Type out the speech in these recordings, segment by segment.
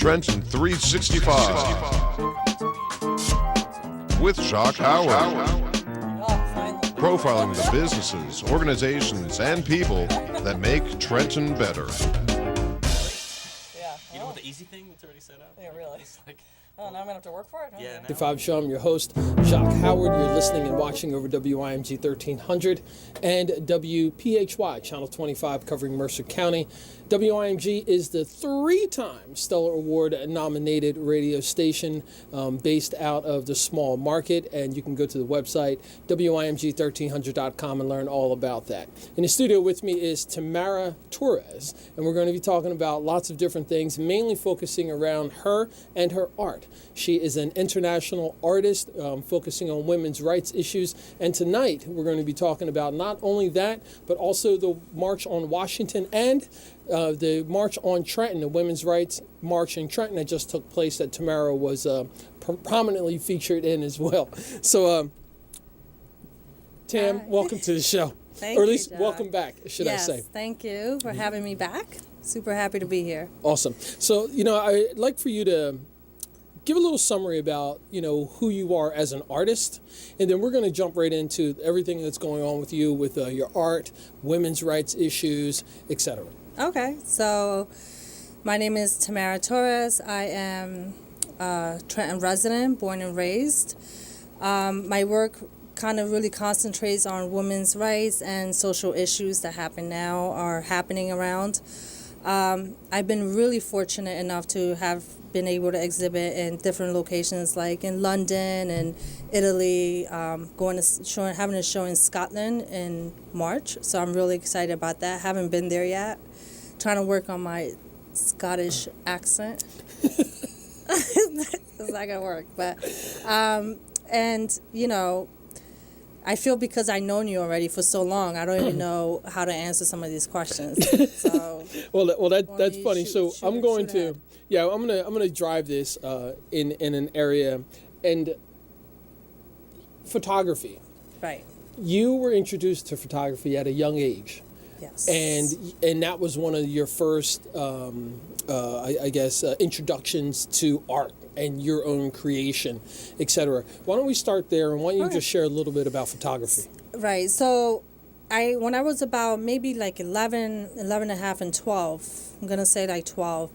Trenton 365 with Jacque Howard. Profiling the businesses, organizations, and people that make Trenton better. Yeah. You know what the easy thing that's already set up? Yeah, really. It's like, Oh, now I'm going to have to work for it? Yeah, Okay. now. 5 Show. I'm your host, Jacque Howard. You're listening and watching over WIMG 1300 and WPHY, Channel 25, covering Mercer County. WIMG is the 3-time Stellar Award nominated radio station based out of the small market, and you can go to the website WIMG1300.com and learn all about that. In the studio with me is Tamara Torres, and we're going to be talking about lots of different things, mainly focusing around her and her art. She is an international artist focusing on women's rights issues, and tonight we're going to be talking about not only that, but also the March on Washington and the March on Trenton, the Women's Rights March in Trenton that just took place that Tamara was prominently featured in as well. So, Tam, welcome to the show. Thank or at you, least Jacque. welcome back, should I say. Yes, thank you for having me back. Super happy to be here. Awesome. So, I'd like for you to give a little summary about, who you are as an artist, and then we're going to jump right into everything that's going on with you with your art, women's rights issues, etc. Okay, so my name is Tamara Torres. I am a Trenton resident, born and raised. My work kind of really concentrates on women's rights and social issues that are happening around. I've been really fortunate enough to have been able to exhibit in different locations, like in London and Italy, having a show in Scotland in March. So I'm really excited about that. Haven't been there yet. Trying to work on my Scottish accent. It's not gonna work, but I feel because I've known you already for so long, I don't even know how to answer some of these questions. So that's funny. I'm going ahead. to drive this in an area, and photography. Right. You were introduced to photography at a young age. Yes. And that was one of your first, introductions to art and your own creation, etc. Why don't we start there, and why don't you just share a little bit about photography? Right. So when I was about maybe like 11 and a half and 12, I'm going to say like 12,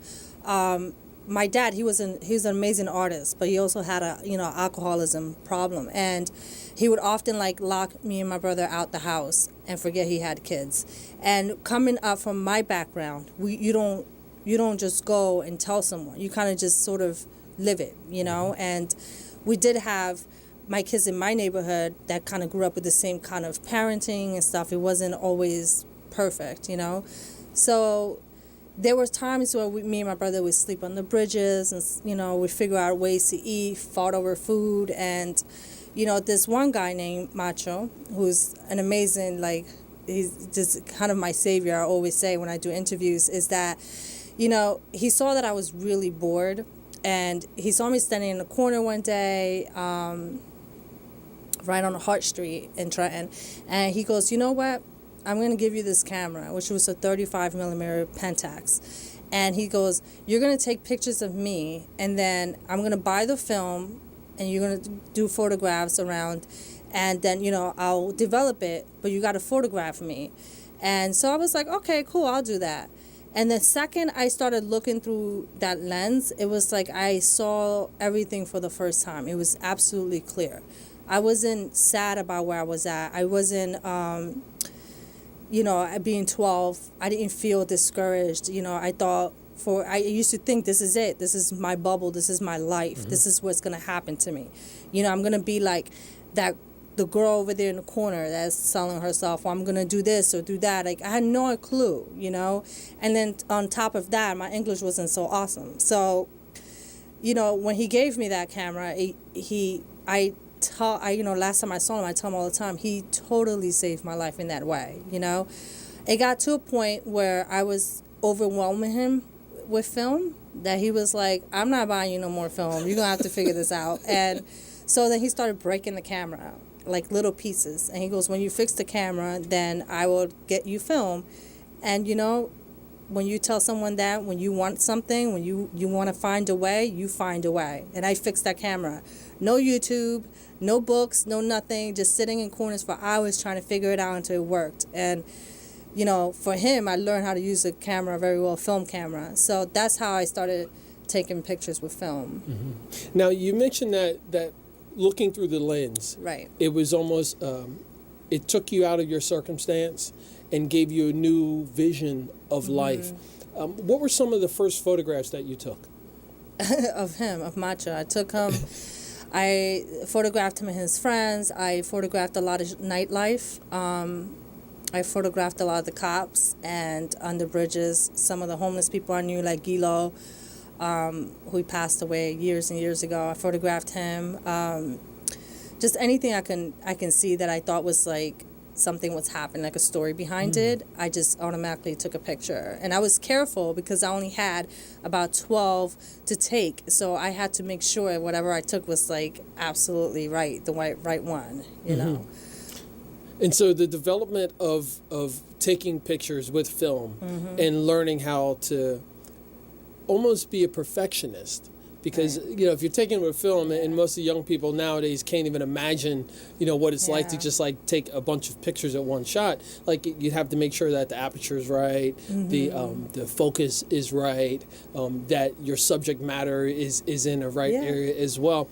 my dad, he was an amazing artist, but he also had a, alcoholism problem. And he would often lock me and my brother out the house and forget he had kids. And coming up from my background, you don't just go and tell someone. You kind of just sort of live it, And we did have my kids in my neighborhood that kind of grew up with the same kind of parenting and stuff. It wasn't always perfect, So there was times where me and my brother would sleep on the bridges and, we'd figure out ways to eat, fought over food. And, this one guy named Macho, who's an amazing, he's just kind of my savior, I always say when I do interviews, is that, he saw that I was really bored. And he saw me standing in the corner one day, right on Hart Street in Trenton. And he goes, you know what? I'm going to give you this camera, which was a 35 millimeter Pentax. And he goes, you're going to take pictures of me, and then I'm going to buy the film, and you're going to do photographs around, and then, I'll develop it, but you got to photograph me. And so I was like, okay, cool, I'll do that. And the second I started looking through that lens, it was like I saw everything for the first time. It was absolutely clear. I wasn't sad about where I was at. I wasn't, being 12, I didn't feel discouraged. I used to think this is it. This is my bubble. This is my life. Mm-hmm. This is what's going to happen to me. I'm going to be like the girl over there in the corner that's selling herself, or I'm going to do this or do that. I had no clue, And then on top of that, my English wasn't so awesome. So, when he gave me that camera, last time I saw him, I tell him all the time, he totally saved my life in that way, It got to a point where I was overwhelming him with film, that he was like, I'm not buying you no more film. You're going to have to figure this out. And so then he started breaking the camera out, like little pieces. And he goes, when you fix the camera, then I will get you film. And, when you tell someone that, when you want something, when you want to find a way, you find a way. And I fixed that camera. No YouTube, no books, no nothing, just sitting in corners for hours trying to figure it out until it worked. And, you know, for him, I learned how to use a camera very well, film camera. So that's how I started taking pictures with film. Mm-hmm. Now, you mentioned that looking through the lens, Right. it was almost, it took you out of your circumstance and gave you a new vision of life. What were some of the first photographs that you took? Of him, of Macho. I took him, I photographed him and his friends. I photographed a lot of nightlife. I photographed a lot of the cops and on the bridges, some of the homeless people I knew, like Gilo, who passed away years and years ago. I photographed him. Just anything I can see that I thought was like something was happening, like a story behind it, I just automatically took a picture. And I was careful because I only had about 12 to take, so I had to make sure whatever I took was like absolutely right, the right one, you know. And so the development of taking pictures with film and learning how to almost be a perfectionist. Because, you know, if you're taking with film, and most of the young people nowadays can't even imagine, you know, what it's like to just, like, take a bunch of pictures at one shot. Like, you have to make sure that the aperture is right, the focus is right, that your subject matter is in the right area as well.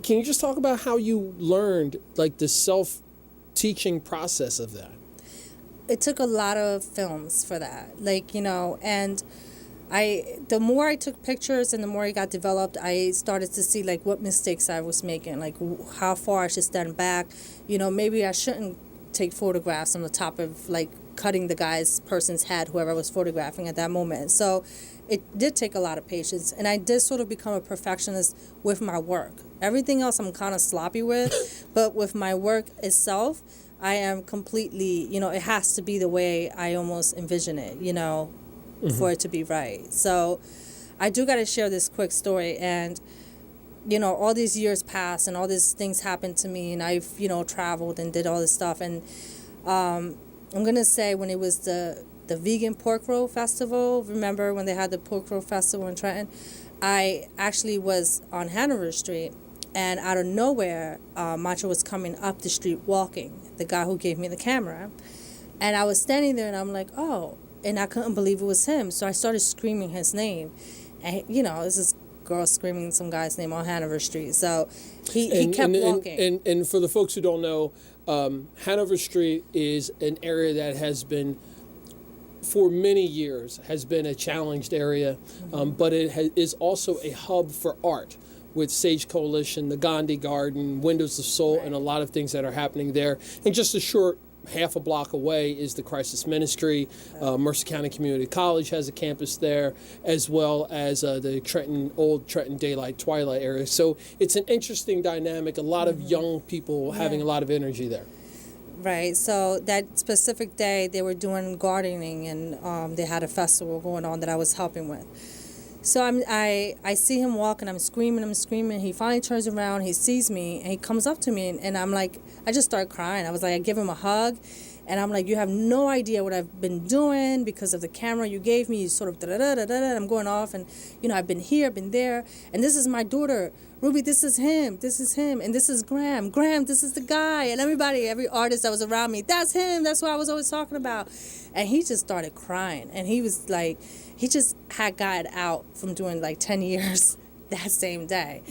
Can you just talk about how you learned, like, the self-teaching process of that? It took a lot of films for that. Like, you know, and the more I took pictures and the more I got developed, I started to see like what mistakes I was making, like how far I should stand back. You know, maybe I shouldn't take photographs on the top of like cutting the person's head, whoever I was photographing at that moment. So it did take a lot of patience, and I did sort of become a perfectionist with my work. Everything else I'm kind of sloppy with, but with my work itself, I am completely, you know, it has to be the way I almost envision it, you know, for it to be right. So I do got to share this quick story. And, you know, all these years passed and all these things happened to me, and I've, you know, traveled and did all this stuff. And I'm going to say when it was the vegan pork roll festival, remember when they had the pork roll festival in Trenton? I actually was on Hanover Street, and out of nowhere, Macho was coming up the street walking, the guy who gave me the camera. And I was standing there and I'm like, oh, and I couldn't believe it was him. So I started screaming his name. And, you know, this is girl screaming some guy's name on Hanover Street. So he kept walking. And for the folks who don't know, Hanover Street is an area that has been, for many years, has been a challenged area. But it is also a hub for art, with Sage Coalition, the Gandhi Garden, Windows of Soul, and a lot of things that are happening there. And just a short half a block away is the Crisis Ministry. Mercer County Community College has a campus there, as well as the old Trenton Daylight Twilight area. So it's an interesting dynamic, a lot of young people having a lot of energy there. Right. So that specific day they were doing gardening, and they had a festival going on that I was helping with. So I see him walking, I'm screaming. He finally turns around, he sees me, and he comes up to me, and I'm like, I just start crying. I was like, I give him a hug, and I'm like, you have no idea what I've been doing because of the camera you gave me. You sort of da-da-da-da-da, I'm going off, and, you know, I've been here, been there, and this is my daughter. Ruby, this is him, and this is Graham, this is the guy, and every artist that was around me, that's him, that's what I was always talking about. And he just started crying, and he was like, he just had gotten out from doing like 10 years that same day.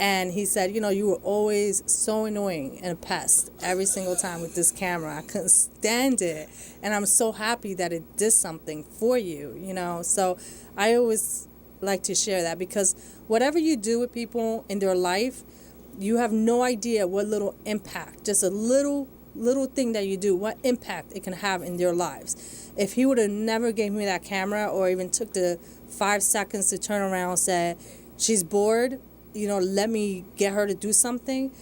And he said, you know, you were always so annoying and a pest every single time with this camera. I couldn't stand it, and I'm so happy that it did something for you, you know. So I always like to share that, because whatever you do with people in their life, you have no idea what little impact, just a little thing that you do, what impact it can have in their lives. If he would have never gave me that camera, or even took the 5 seconds to turn around and say, she's bored, you know, let me get her to do something,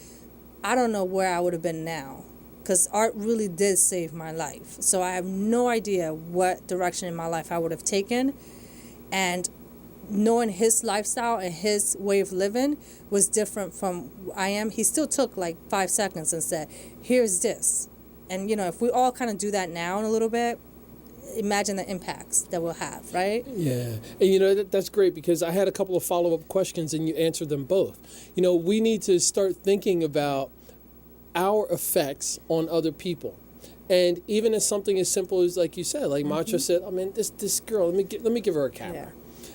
I don't know where I would have been now, because art really did save my life. So I have no idea what direction in my life I would have taken. And knowing his lifestyle and his way of living was different from I am. He still took like 5 seconds and said, here's this. And, you know, if we all kind of do that now in a little bit, imagine the impacts that we'll have, right? Yeah. And that's great, because I had a couple of follow-up questions and you answered them both. We need to start thinking about our effects on other people. And even as something as simple as, like you said, like Macho said, I mean, this girl, let me give her a camera.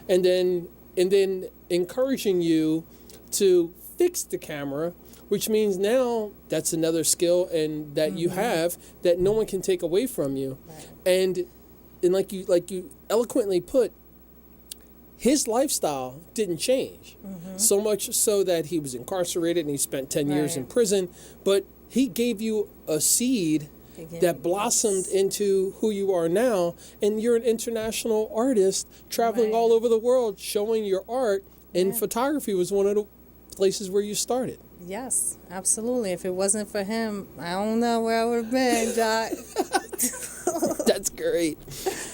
Yeah. And then encouraging you to fix the camera, which means now that's another skill and that you have that no one can take away from you. Right. And like you eloquently put, his lifestyle didn't change. So much so that he was incarcerated and he spent 10 years in prison, but he gave you a seed that blossomed into who you are now, and you're an international artist traveling all over the world showing your art, and photography was one of the places where you started. Yes, absolutely. If it wasn't for him, I don't know where I would have been, Jacque. That's great.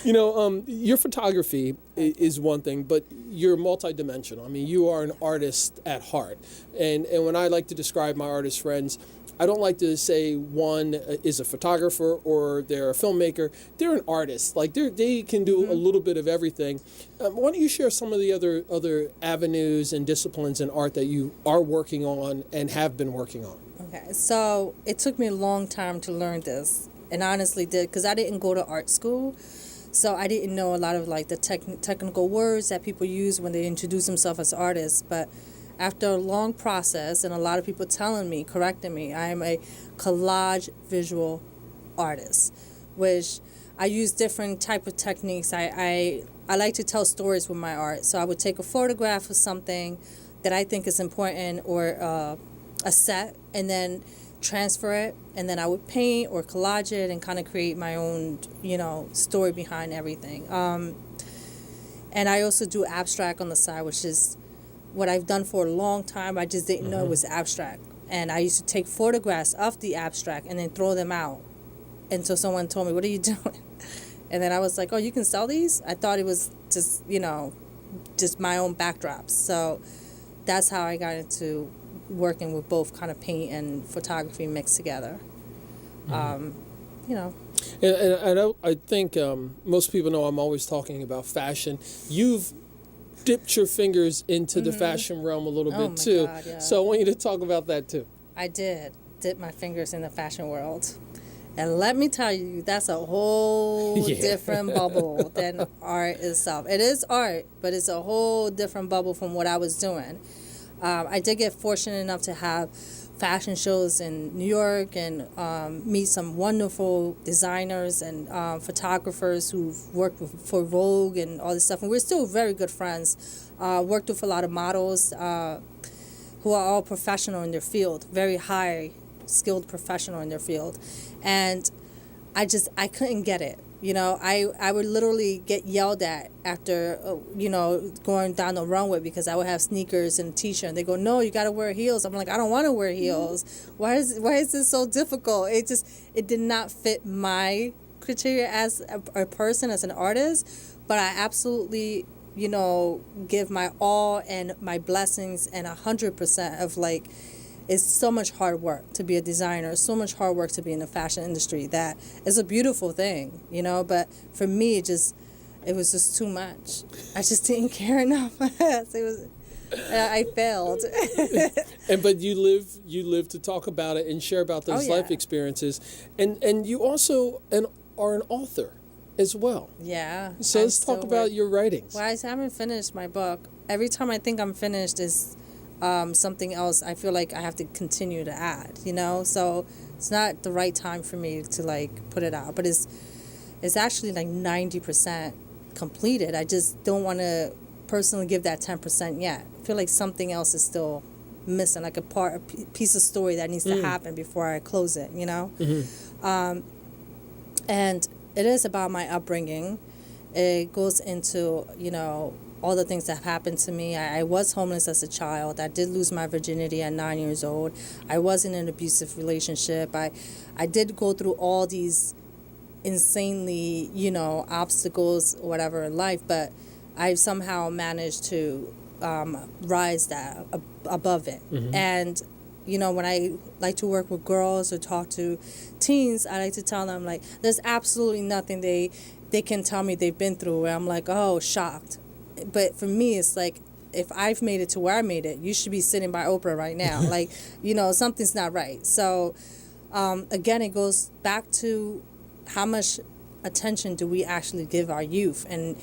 Your photography is one thing, but you're multidimensional. I mean, you are an artist at heart. And when I like to describe my artist friends, I don't like to say one is a photographer or they're a filmmaker. They're an artist. Like they can do a little bit of everything. Why don't you share some of the other avenues and disciplines in art that you are working on and have been working on? Okay, so it took me a long time to learn this, and honestly did, because I didn't go to art school. So I didn't know a lot of like the technical words that people use when they introduce themselves as artists. But after a long process and a lot of people telling me, correcting me, I am a collage visual artist, which I use different type of techniques. I like to tell stories with my art. So I would take a photograph of something that I think is important, or a set, and then transfer it, and then I would paint or collage it and kind of create my own, story behind everything. And I also do abstract on the side, which is what I've done for a long time. I just didn't know it was abstract. And I used to take photographs of the abstract and then throw them out. And so someone told me, "What are you doing?" And then I was like, "Oh, you can sell these?" I thought it was just, just my own backdrops. So that's how I got into working with both kind of paint and photography mixed together. And I think most people know I'm always talking about fashion. You've dipped your fingers into the fashion realm a little bit too. God, yeah. So I want you to talk about that too. I did dip my fingers in the fashion world. And let me tell you, that's a whole different bubble than art itself. It is art, but it's a whole different bubble from what I was doing. I did get fortunate enough to have fashion shows in New York and meet some wonderful designers and photographers who've worked for Vogue and all this stuff. And we're still very good friends. Worked with a lot of models who are all professional in their field, very high skilled professional in their field. And I couldn't get it. I would literally get yelled at after, going down the runway because I would have sneakers and a t-shirt. And they go, "No, you got to wear heels." I'm like, "I don't want to wear heels. Why is this so difficult?" It did not fit my criteria as a person, as an artist. But I absolutely, give my all and my blessings and 100% of it's so much hard work to be a designer, so much hard work to be in the fashion industry. That is a beautiful thing, but for me, it was just too much. I just didn't care enough. I failed. But you live to talk about it and share about those life experiences. And you also are an author as well. Yeah. So let's talk about your writings. Well, I haven't finished my book. Every time I think I'm finished is something else I feel like I have to continue to add, so it's not the right time for me to put it out, but it's actually 90% completed. I just don't want to personally give that 10% yet. I feel like something else is still missing, like a piece of story that needs to happen before I close it, and it is about my upbringing. It goes into, all the things that have happened to me. I was homeless as a child. I did lose my virginity at 9 years old. I was in an abusive relationship. I did go through all these insanely, obstacles or whatever in life, but I somehow managed to rise above it. And, when I like to work with girls or talk to teens, I like to tell them, there's absolutely nothing they they can tell me they've been through, where I'm like, oh, shocked. But for me, it's like, if I've made it to where I made it, you should be sitting by Oprah right now. Like, something's not right. So, again, it goes back to how much attention do we actually give our youth. And,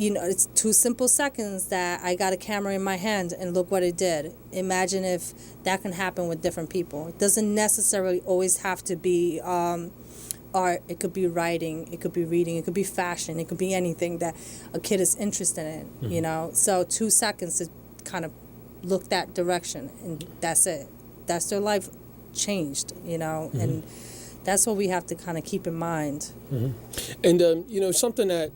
it's 2 simple seconds that I got a camera in my hand and look what it did. Imagine if that can happen with different people. It doesn't necessarily always have to be art. It could be writing, it could be reading, it could be fashion, it could be anything that a kid is interested in, So 2 seconds to kind of look that direction, and that's it. That's their life changed, and that's what we have to kind of keep in mind. And, something that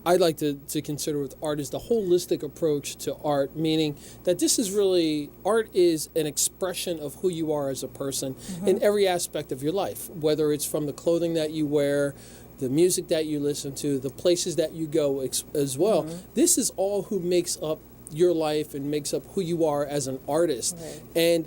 I like to consider with art is the holistic approach to art, meaning that this is really, art is an expression of who you are as a person in every aspect of your life, whether it's from the clothing that you wear, the music that you listen to, the places that you go as well. This is all who makes up your life and makes up who you are as an artist. Right. And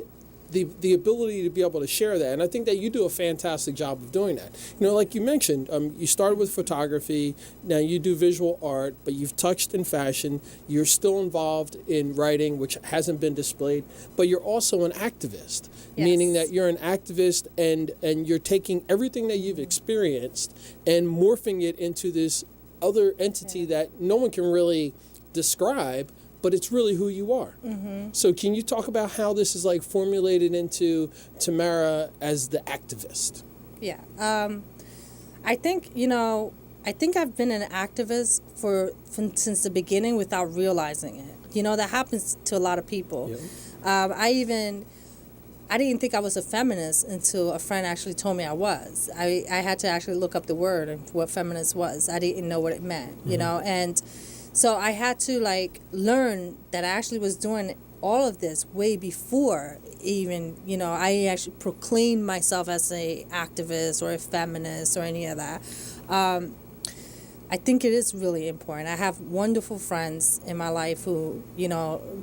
the ability to be able to share that. And I think that you do a fantastic job of doing that. Like you mentioned, you started with photography, now you do visual art, but you've touched in fashion, you're still involved in writing, which hasn't been displayed, but you're also an activist, meaning that you're an activist and you're taking everything that you've experienced and morphing it into this other entity that no one can really describe, but it's really who you are. So can you talk about how this is like formulated into Tamara as the activist? Yeah. I think, I've been an activist since the beginning without realizing it. That happens to a lot of people. Yeah. I didn't think I was a feminist until a friend actually told me I was. I had to actually look up the word and what feminist was. I didn't know what it meant, and so I had to learn that I actually was doing all of this way before even, I actually proclaimed myself as a activist or a feminist or any of that. I think it is really important. I have wonderful friends in my life who,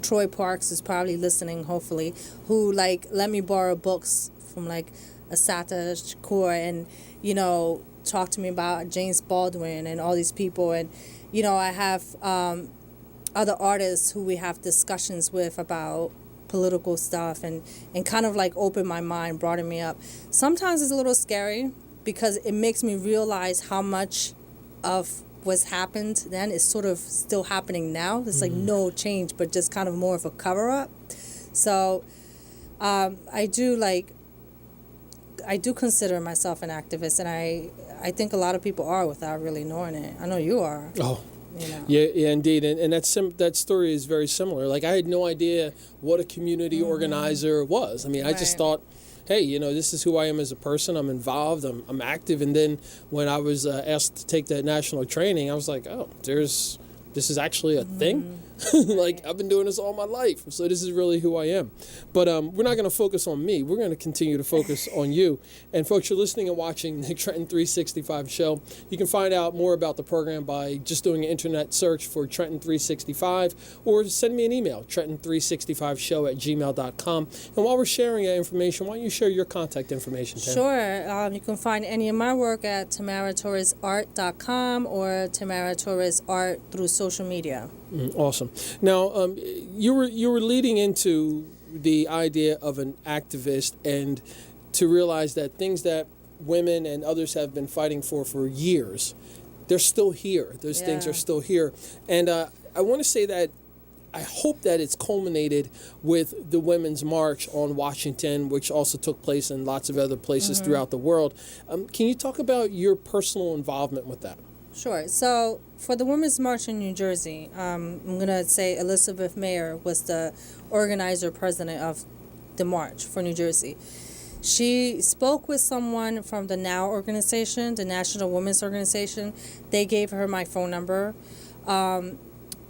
Troy Parks is probably listening, hopefully, who let me borrow books from Asata Shakur and, talk to me about James Baldwin and all these people. And, I have other artists who we have discussions with about political stuff and kind of open my mind, broaden me up. Sometimes it's a little scary because it makes me realize how much of what's happened then is sort of still happening now. It's no change, but just kind of more of a cover-up. So I do consider myself an activist, and I think a lot of people are without really knowing it. I know you are. Oh, yeah, indeed. And that story is very similar. I had no idea what a community organizer was. I mean, I just thought, hey, this is who I am as a person. I'm involved. I'm active. And then when I was asked to take that national training, I was like, oh, this is actually a thing. I've been doing this all my life. So this is really who I am. But we're not going to focus on me. We're going to continue to focus on you. And folks, you're listening and watching the Trenton 365 show. You can find out more about the program by just doing an internet search for Trenton 365 or send me an email, trenton365show@gmail.com. And while we're sharing that information, why don't you share your contact information, Tam? Sure. You can find any of my work at tamaratorresart.com or Tamara Torres Art through social media. Awesome. Now, you were leading into the idea of an activist and to realize that things that women and others have been fighting for years, they're still here. Those things are still here. And I want to say that I hope that it's culminated with the Women's March on Washington, which also took place in lots of other places throughout the world. Can you talk about your personal involvement with that? Sure. So for the Women's March in New Jersey, I'm going to say Elizabeth Mayer was the organizer president of the march for New Jersey. She spoke with someone from the NOW organization, the National Women's Organization. They gave her my phone number. And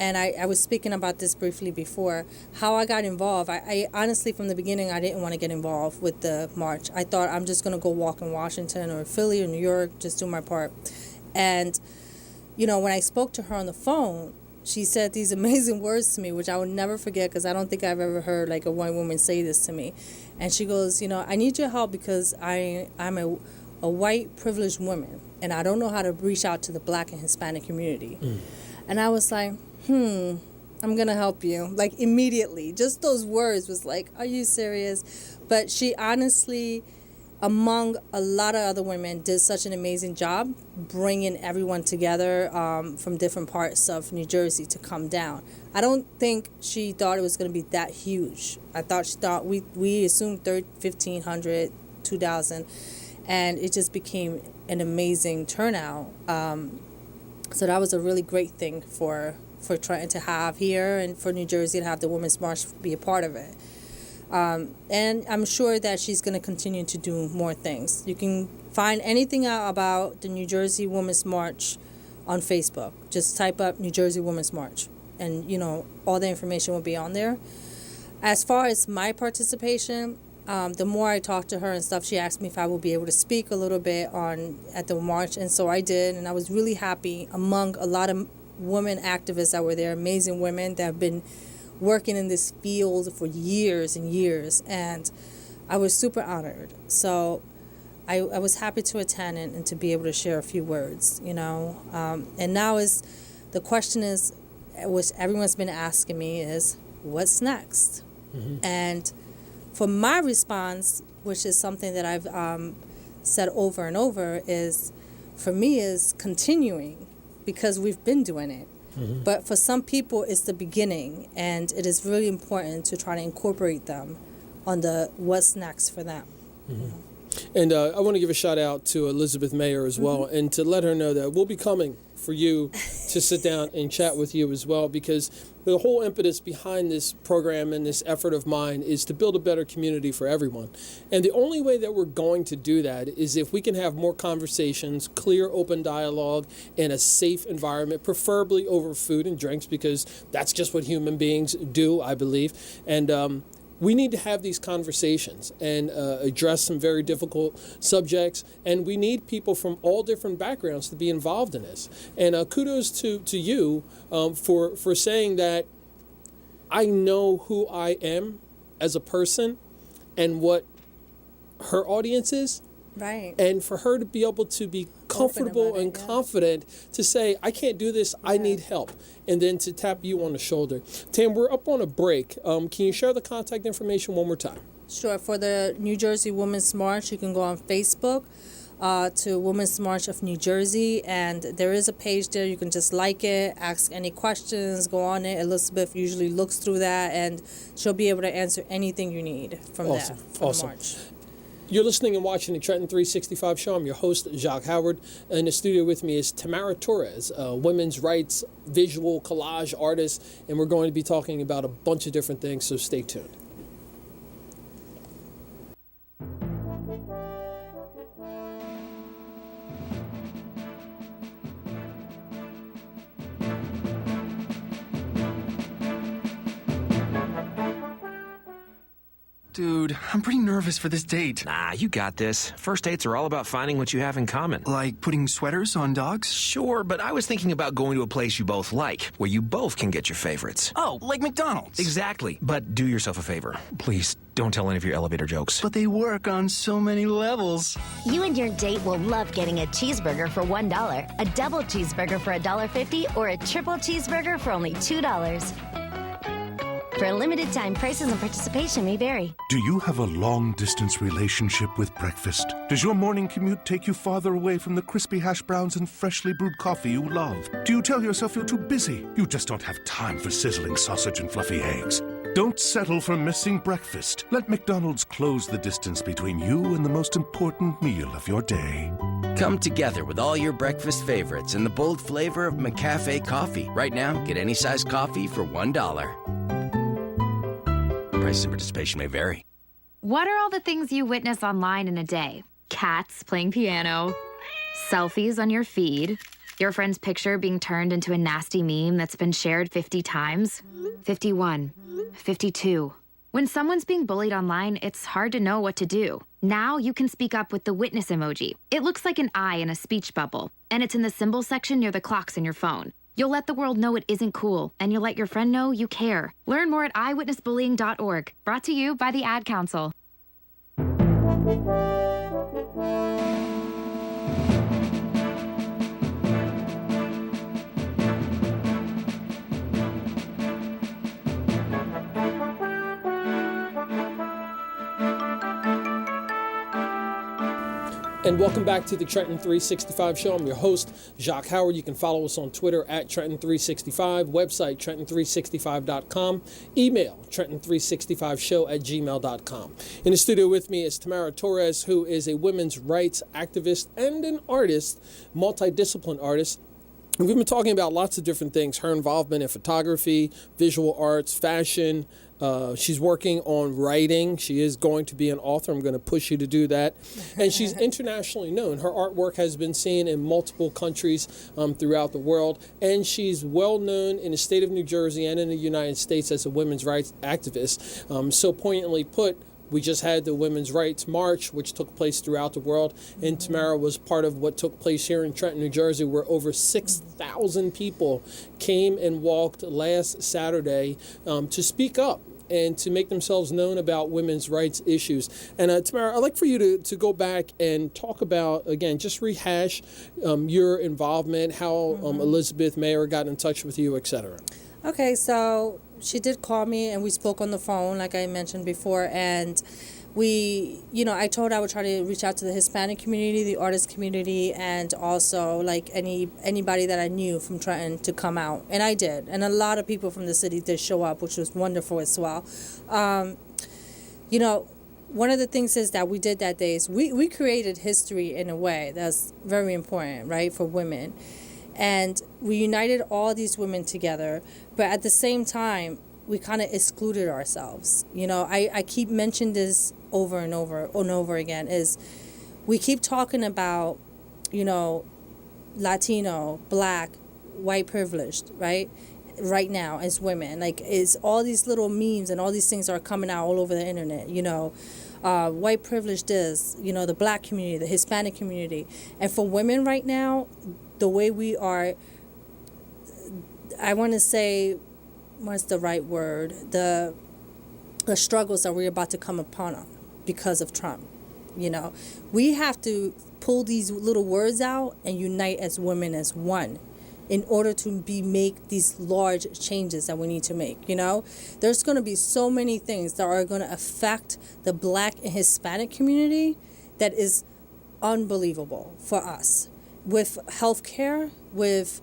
I was speaking about this briefly before, how I got involved. I honestly, from the beginning, I didn't want to get involved with the march. I thought I'm just going to go walk in Washington or Philly or New York, just do my part. And, when I spoke to her on the phone, she said these amazing words to me, which I will never forget because I don't think I've ever heard a white woman say this to me. And she goes, I need your help because I'm a white privileged woman. and I don't know how to reach out to the Black and Hispanic community. And I was like, I'm going to help you. Like, immediately. Just those words was like, are you serious? But she honestly, among a lot of other women, did such an amazing job bringing everyone together from different parts of New Jersey to come down. I don't think she thought it was going to be that huge. I thought she thought we assumed 1,500, 2,000, and it just became an amazing turnout. So that was a really great thing for Trenton to have here, and for New Jersey to have the Women's March be a part of it. And I'm sure that she's going to continue to do more things. You can find anything out about the New Jersey Women's March on Facebook. Just type up New Jersey Women's March, and, all the information will be on there. As far as my participation, the more I talked to her and stuff, she asked me if I would be able to speak a little bit at the march, and so I did, and I was really happy among a lot of women activists that were there, amazing women that have been working in this field for years and years, and I was super honored. So I was happy to attend and to be able to share a few words, and now the question is, which everyone's been asking me, is what's next? And for my response, which is something that I've said over and over, is continuing, because we've been doing it. But for some people, it's the beginning, and it is really important to try to incorporate them on the what's next for them. And I want to give a shout out to Elizabeth Mayer as well, and to let her know that we'll be coming for you to sit down and chat with you as well, because the whole impetus behind this program and this effort of mine is to build a better community for everyone. And the only way that we're going to do that is if we can have more conversations, clear, open dialogue, in a safe environment, preferably over food and drinks, because that's just what human beings do, I believe. And we need to have these conversations and address some very difficult subjects, and we need people from all different backgrounds to be involved in this. And kudos to you for saying that I know who I am as a person and what her audience is. Right. And for her to be able to be comfortable and confident to say, I can't do this, I need help. And then to tap you on the shoulder. Tam, we're up on a break. Can you share the contact information one more time? Sure. For the New Jersey Women's March, you can go on Facebook to Women's March of New Jersey, and there is a page there. You can just like it, ask any questions, go on it. Elizabeth usually looks through that, and she'll be able to answer anything you need from the March. You're listening and watching the Trenton 365 show. I'm your host, Jacque Howard. In the studio with me is Tamara Torres, a women's rights visual collage artist, and we're going to be talking about a bunch of different things, so stay tuned. Dude, I'm pretty nervous for this date. Nah, you got this. First dates are all about finding what you have in common. Like putting sweaters on dogs? Sure, but I was thinking about going to a place you both like, where you both can get your favorites. Oh, like McDonald's. Exactly. But do yourself a favor. Please, don't tell any of your elevator jokes. But they work on so many levels. You and your date will love getting a cheeseburger for $1, a double cheeseburger for $1.50, or a triple cheeseburger for only $2. For a limited time, prices and participation may vary. Do you have a long-distance relationship with breakfast? Does your morning commute take you farther away from the crispy hash browns and freshly brewed coffee you love? Do you tell yourself you're too busy? You just don't have time for sizzling sausage and fluffy eggs. Don't settle for missing breakfast. Let McDonald's close the distance between you and the most important meal of your day. Come together with all your breakfast favorites in the bold flavor of McCafe coffee. Right now, get any size coffee for $1. Prices and participation may vary. What are all the things you witness online in a day? Cats playing piano, selfies on your feed, your friend's picture being turned into a nasty meme that's been shared 50 times, 51, 52. When someone's being bullied online, it's hard to know what to do. Now you can speak up with the witness emoji. It looks like an eye in a speech bubble, and it's in the symbol section near the clocks in your phone. You'll let the world know it isn't cool, and you'll let your friend know you care. Learn more at eyewitnessbullying.org. Brought to you by the Ad Council. And welcome back to the Trenton 365 Show. I'm your host, Jacque Howard. You can follow us on Twitter at Trenton365, website Trenton365.com, email Trenton365show@gmail.com. In the studio with me is Tamara Torres, who is a women's rights activist and an artist, multidisciplined artist. And we've been talking about lots of different things, her involvement in photography, visual arts, fashion. She's working on writing. She is going to be an author. I'm going to push you to do that. And she's internationally known. Her artwork has been seen in multiple countries throughout the world. And she's well known in the state of New Jersey and in the United States as a women's rights activist. So poignantly put, we just had the Women's Rights March, which took place throughout the world, and Tamara was part of what took place here in Trenton, New Jersey, where over 6,000 people came and walked last Saturday to speak up and to make themselves known about women's rights issues. And Tamara, I'd like for you to go back and talk about, again, just rehash your involvement, how Elizabeth Mayer got in touch with you, et cetera. Okay, so she did call me and we spoke on the phone, like I mentioned before, and we, I told her I would try to reach out to the Hispanic community, the artist community, and also like anybody that I knew from Trenton to come out, and I did, and a lot of people from the city did show up, which was wonderful as well. One of the things is that we did that day is we created history in a way that's very important, right, for women. And we united all these women together, but at the same time, we kind of excluded ourselves. I keep mentioning this over and over again, is we keep talking about, Latino, Black, white privileged, right now as women. Like, is all these little memes and all these things are coming out all over the internet, white privilege is, the Black community, the Hispanic community. And for women right now, the way we are, I want to say, what's the right word? The struggles that we're about to come upon because of Trump. We have to pull these little words out and unite as women as one in order to make these large changes that we need to make. There's going to be so many things that are going to affect the Black and Hispanic community that is unbelievable for us. With healthcare, with,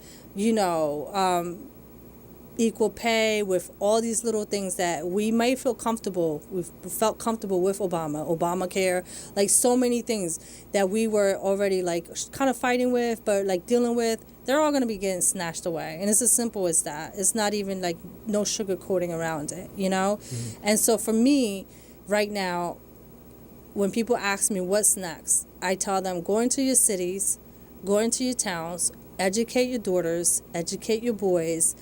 equal pay, with all these little things that we might feel comfortable. We've felt comfortable with Obamacare, like so many things that we were already like kind of fighting with, but like dealing with, they're all going to be getting snatched away. And it's as simple as that. It's not even like no sugarcoating around it, Mm-hmm. And so for me, right now, when people ask me what's next, I tell them go into your cities, go into your towns, educate your daughters, educate your boys,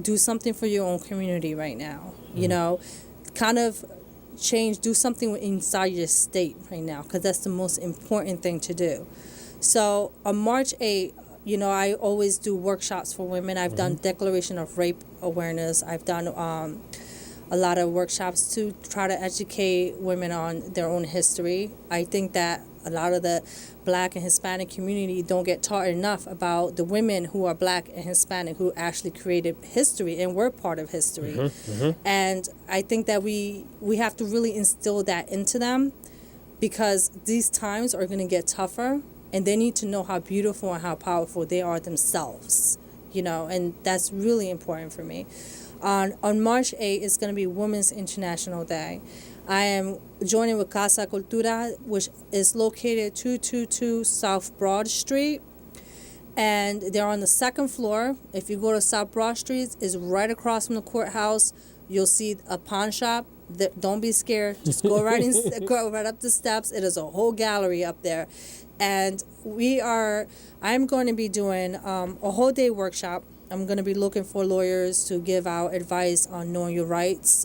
do something for your own community right now. Kind of change, do something inside your state right now, because that's the most important thing to do. So on March 8th, I always do workshops for women. I've done Declaration of Rape Awareness. I've done a lot of workshops to try to educate women on their own history. I think that a lot of the Black and Hispanic community don't get taught enough about the women who are Black and Hispanic who actually created history and were part of history. And I think that we have to really instill that into them, because these times are going to get tougher, and they need to know how beautiful and how powerful they are themselves, and that's really important for me. On March 8th, it's going to be Women's International Day. I am joining with Casa Cultura, which is located 222 South Broad Street. And they're on the second floor. If you go to South Broad Street, it's right across from the courthouse. You'll see a pawn shop. Don't be scared. Just go right up the steps. It is a whole gallery up there. And I'm going to be doing a whole day workshop. I'm going to be looking for lawyers to give out advice on knowing your rights,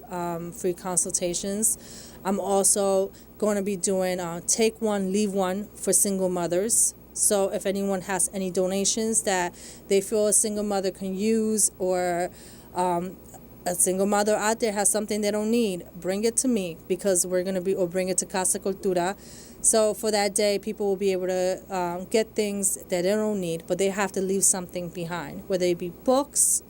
free consultations. I'm also going to be doing Take One, Leave One for single mothers. So if anyone has any donations that they feel a single mother can use, or a single mother out there has something they don't need, bring it to me, because we're going to be, or bring it to Casa Cultura. So for that day, people will be able to get things that they don't need, but they have to leave something behind, whether it be books,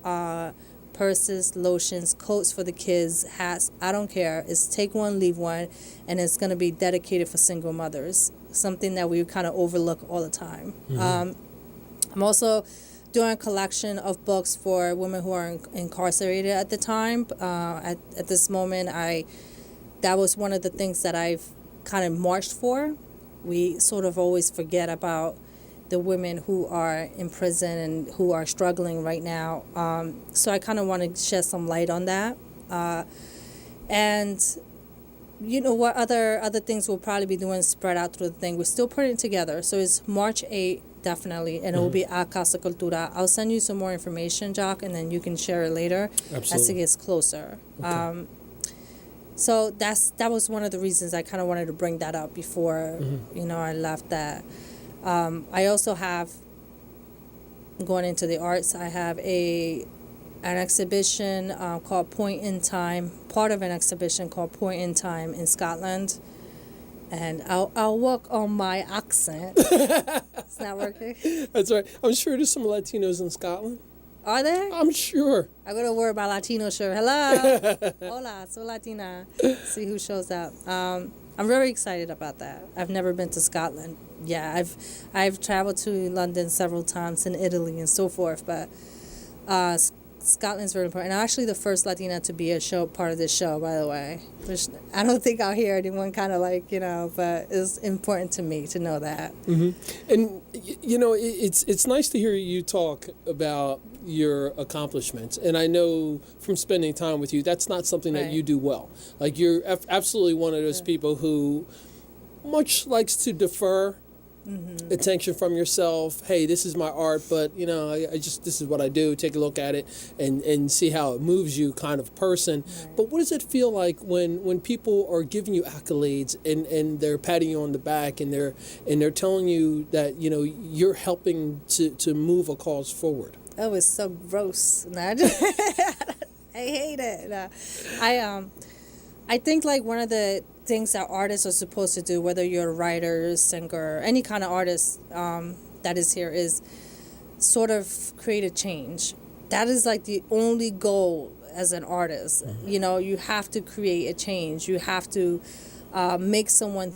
purses, lotions, coats for the kids, hats. I don't care. It's take one, leave one, and it's going to be dedicated for single mothers. Something that we kind of overlook all the time. I'm also doing a collection of books for women who are incarcerated at the time. At this moment, that was one of the things that I've kind of marched for. We sort of always forget about the women who are in prison and who are struggling right now. So I kind of want to shed some light on that. And you know what other things we'll probably be doing spread out through the thing. We're still putting it together. So it's March 8th, definitely, and it will be at Casa Cultura. I'll send you some more information, Jacque, and then you can share it later as it gets closer. Okay. So that was one of the reasons I kind of wanted to bring that up before, I left that. I also have, going into the arts, I have an exhibition called Point in Time, part of an exhibition called Point in Time in Scotland. And I'll work on my accent. It's not working? That's right. I'm sure there's some Latinos in Scotland. Are there? I'm sure. I'm going to wear my Latino shirt. Hello. Hola, soy Latina. See who shows up. I'm very excited about that. I've never been to Scotland. Yeah, I've traveled to London several times, and Italy and so forth, but Scotland's very important. I'm actually the first Latina to be part of this show, by the way. Which I don't think I'll hear anyone kind of but it's important to me to know that. Mm-hmm. And, it's nice to hear you talk about your accomplishments. And I know from spending time with you, that's not something that you do well. Like, you're absolutely one of those people who much likes to defer attention from yourself. Hey, this is my art, but this is what I do. Take a look at it and see how it moves you, kind of person. Right. But what does it feel like when people are giving you accolades and they're patting you on the back and they're telling you that you're helping to move a cause forward? Oh, it's so gross. I hate it. I think one of the things that artists are supposed to do, whether you're a writer, singer, any kind of artist that is here, is sort of create a change. That is the only goal as an artist. You have to create a change. You have to make someone